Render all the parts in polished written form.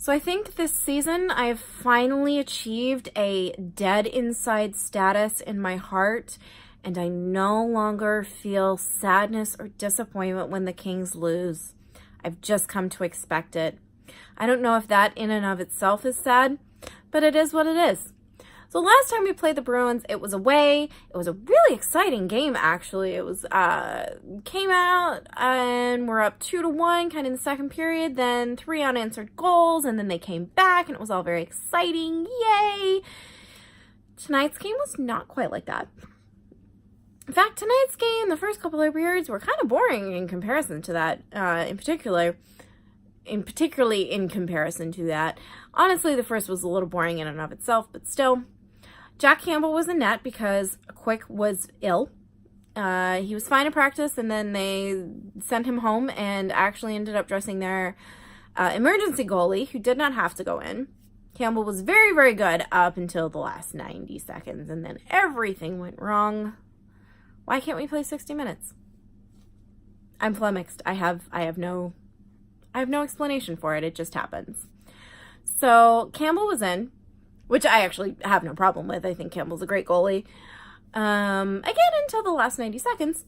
So I think this season I have finally achieved a dead inside status in my heart, and I no longer feel sadness or disappointment when the Kings lose. I've just come to expect it. I don't know if that in and of itself is sad, but it is what it is. So last time we played the Bruins, it was away. It was a really exciting game, actually. It was came out and we're up 2-1 kind of in the second period, then 3 unanswered goals, and then they came back and it was all very exciting. Yay! Tonight's game was not quite like that. In fact, tonight's game, the first couple of periods were kind of boring in comparison to that, particularly in comparison to that. Honestly, the first was a little boring in and of itself, but still. Jack Campbell was in net because Quick was ill. He was fine in practice, and then they sent him home and actually ended up dressing their emergency goalie, who did not have to go in. Campbell was very, very good up until the last 90 seconds, and then everything went wrong. Why can't we play 60 minutes? I'm flummoxed. I have no explanation for it. It just happens. So Campbell was in, which I actually have no problem with. I think Campbell's a great goalie. Again, until the last 90 seconds.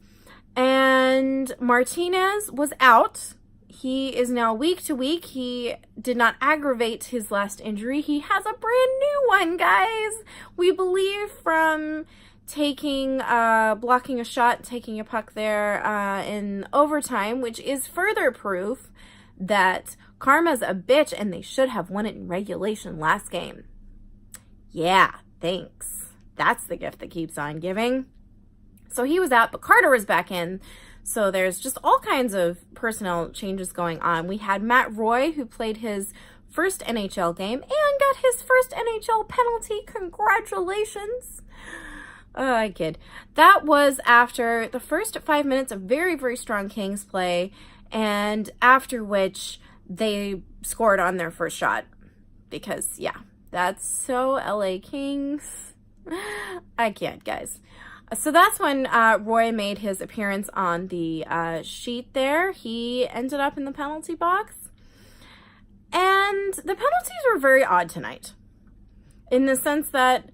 And Martinez was out. He is now week to week. He did not aggravate his last injury. He has a brand new one, guys. We believe from blocking a shot, taking a puck there in overtime, which is further proof that karma's a bitch and they should have won it in regulation last game. Yeah, thanks. That's the gift that keeps on giving. So he was out, but Carter was back in. So there's just all kinds of personnel changes going on. We had Matt Roy, who played his first NHL game and got his first NHL penalty. Congratulations. I kid. That was after the first 5 minutes of very, very strong Kings play, and after which they scored on their first shot. Because, yeah, that's so LA Kings. I can't, guys. So that's when Roy made his appearance on the sheet there. He ended up in the penalty box. And the penalties were very odd tonight, in the sense that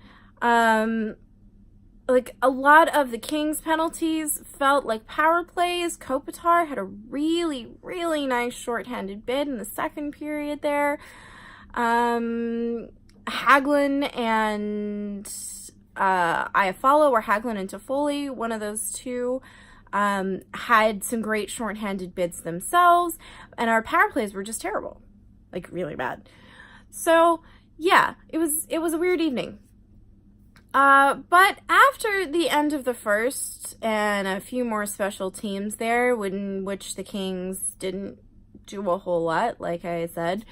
like a lot of the Kings penalties felt like power plays. Kopitar had a really, really nice shorthanded bid in the second period there. Hagelin and Iafallo, or Hagelin and Toffoli, one of those two, had some great shorthanded bids themselves, and our power plays were just terrible, like really bad. So yeah, it was a weird evening. But after the end of the first and a few more special teams there, in which the Kings didn't do a whole lot, like I said,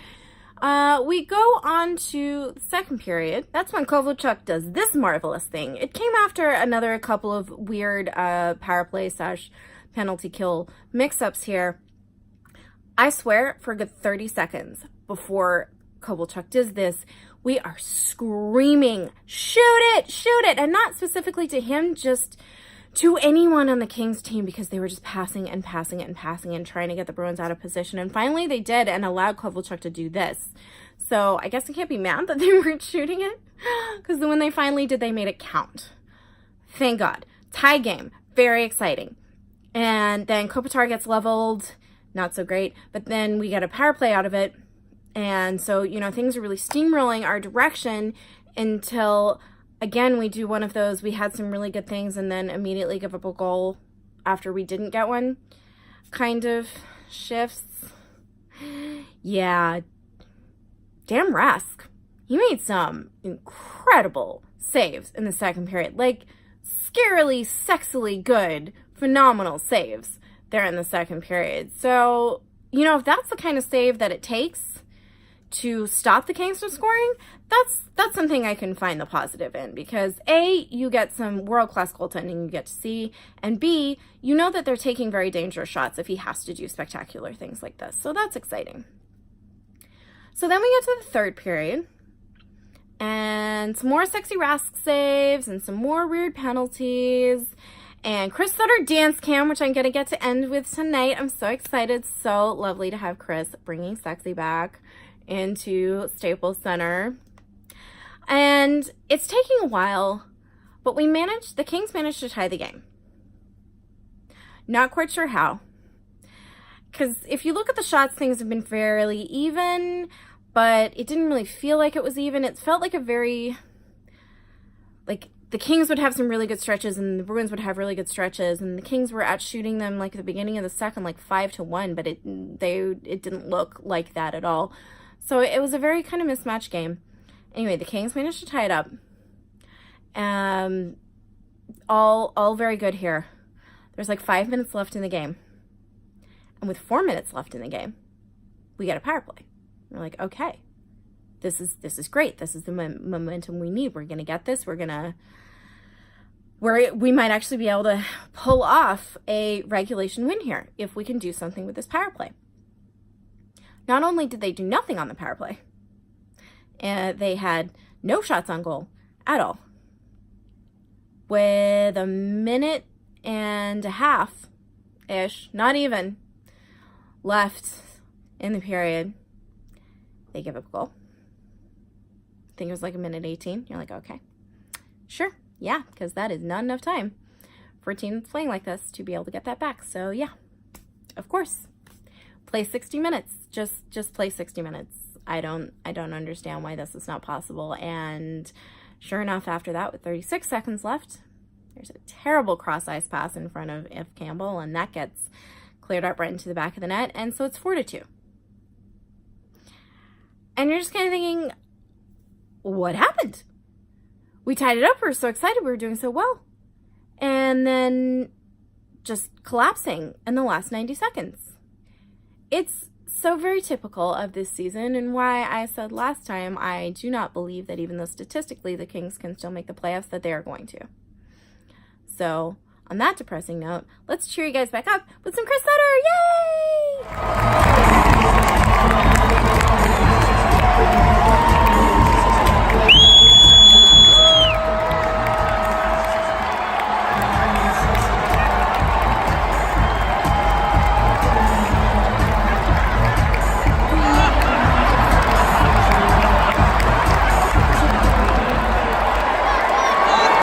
we go on to the second period. That's when Kovalchuk does this marvelous thing. It came after another couple of weird power play / penalty kill mix-ups here. I swear, for a good 30 seconds before Kovalchuk does this, we are screaming, shoot it, and not specifically to him, just to anyone on the Kings team, because they were just passing and trying to get the Bruins out of position. And finally they did, and allowed Kovalchuk to do this. So I guess I can't be mad that they weren't shooting it, because when they finally did, they made it count. Thank God. Tie game. Very exciting. And then Kopitar gets leveled. Not so great. But then we get a power play out of it. And so, things are really steamrolling our direction until, again, we do one of those. We had some really good things and then immediately give up a goal after we didn't get one kind of shifts. Yeah. Damn Rask. He made some incredible saves in the second period. Like, scarily, sexily good, phenomenal saves there in the second period. So, if that's the kind of save that it takes to stop the Kings from scoring, that's something I can find the positive in, because A, you get some world-class goaltending you get to see, and B, you know that they're taking very dangerous shots if he has to do spectacular things like this. So that's exciting. So then we get to the third period, and some more sexy Rask saves and some more weird penalties, and Chris Sutter dance cam, which I'm going to get to end with tonight. I'm so excited. So lovely to have Chris bringing sexy back into Staples Center. And it's taking a while, but the Kings managed to tie the game. Not quite sure how. Because if you look at the shots, things have been fairly even, but it didn't really feel like it was even. It felt like the Kings would have some really good stretches and the Bruins would have really good stretches, and the Kings were out shooting them like at the beginning of the second, like 5-1, but it didn't look like that at all. So it was a very kind of mismatched game. Anyway, the Kings managed to tie it up. All very good here. There's like 5 minutes left in the game. And with 4 minutes left in the game, we get a power play. We're like, okay, this is great. This is the momentum we need. We're going to get this. We might actually be able to pull off a regulation win here if we can do something with this power play. Not only did they do nothing on the power play, they had no shots on goal at all. With a minute and a half-ish, not even, left in the period, they give up a goal. I think it was like a minute 18. You're like, okay, sure, yeah, because that is not enough time for a team that's playing like this to be able to get that back. So yeah, of course, play 60 minutes. Just play 60 minutes. I don't understand why this is not possible. And sure enough, after that, with 36 seconds left, there's a terrible cross-ice pass in front of If Campbell, and that gets cleared up right into the back of the net, and so it's 4-2. And you're just kind of thinking, what happened? We tied it up. We were so excited. We were doing so well. And then just collapsing in the last 90 seconds. It's so very typical of this season, and why I said last time I do not believe that even though statistically the Kings can still make the playoffs, that they are going to. So on that depressing note, let's cheer you guys back up with some Chris Sutter. Yay!